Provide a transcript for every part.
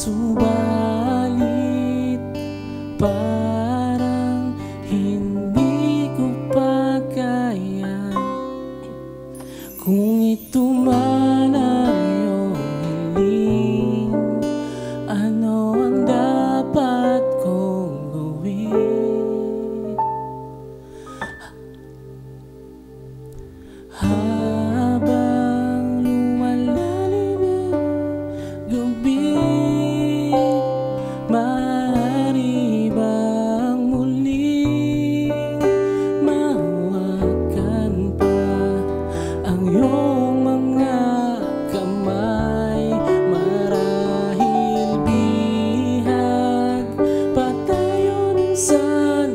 Subalit parang hindi ko pa kaya. Kung ito man ang iyong hiling, ano ang dapat kong gawin? Habang lumalalim ang gabi, maaari bang muling mahawakan pa ang iyong mga kamay? Marahil bihag pa tayo ng sandaling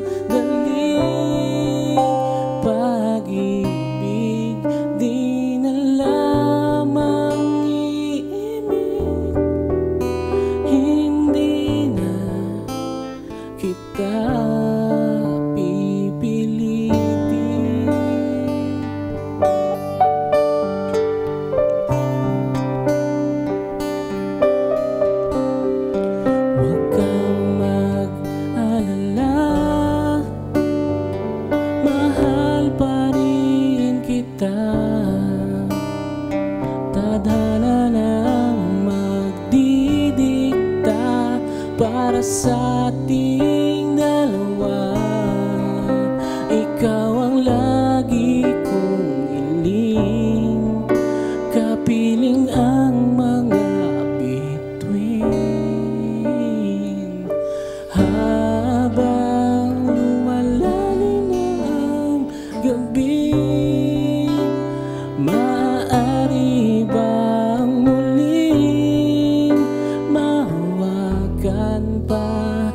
pag-ibig, di na lamang iimig. Hindi na kita pipilitin. Huwag kang mag-alala, mahal pa rin kita. Tadhana na ang magdidikta para sa ating dalawa. Ikaw ang lagi kong hiling, kapiling ang mga bituin. Habang lumalalim na ang gabi, maaari bang muling mahawakan pa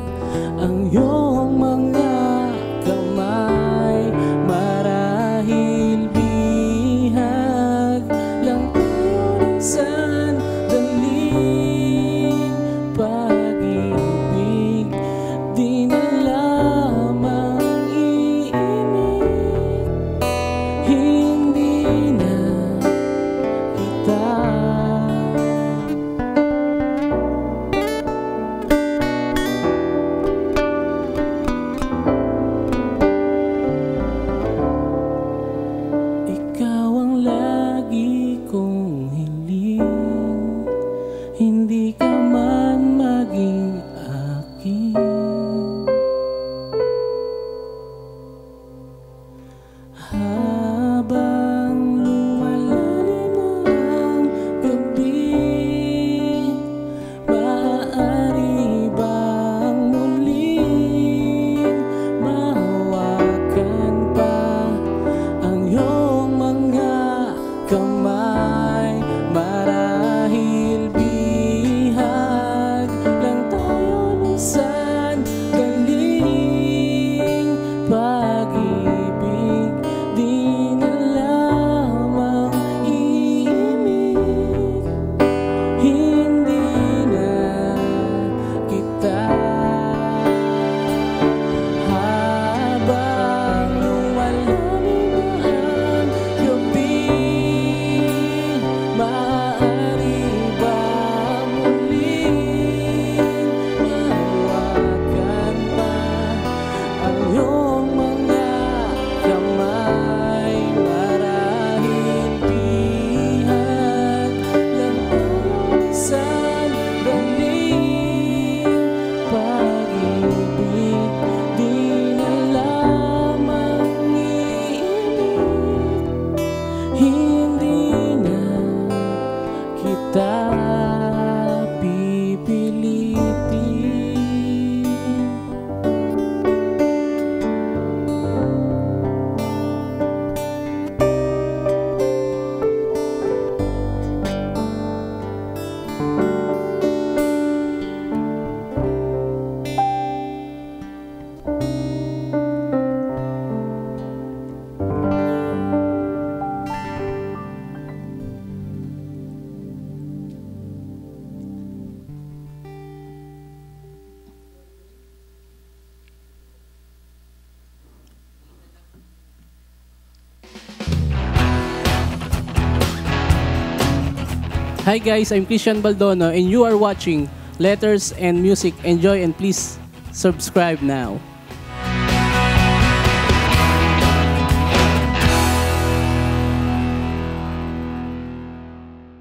ang iyong mga kamay? Marahil bihag lang tayo ng sandaling pag-ibig, di na lamang iimig. Hindi na kita ikaw ang lagi kong hiling, hindi ka man maging akin. Habang lumalalim na ang gabi, maaari bang muling mahawakan pa ang iyong mga kamay? Marahil bihag lang tayo ng sandaling pag-ibig, di na lamang iimig. Hindi na kita. Habang lumalalim na ang gabi, maaari ba muling mahawakan pa ang iyong mga kamay? Marahil bihag lang tayo ng sandaling pag-ibig, di na lamang iimig. Hindi na kita pipilitin. Hi guys, I'm Christian Baldono and you are watching letters and music. Enjoy and please subscribe now.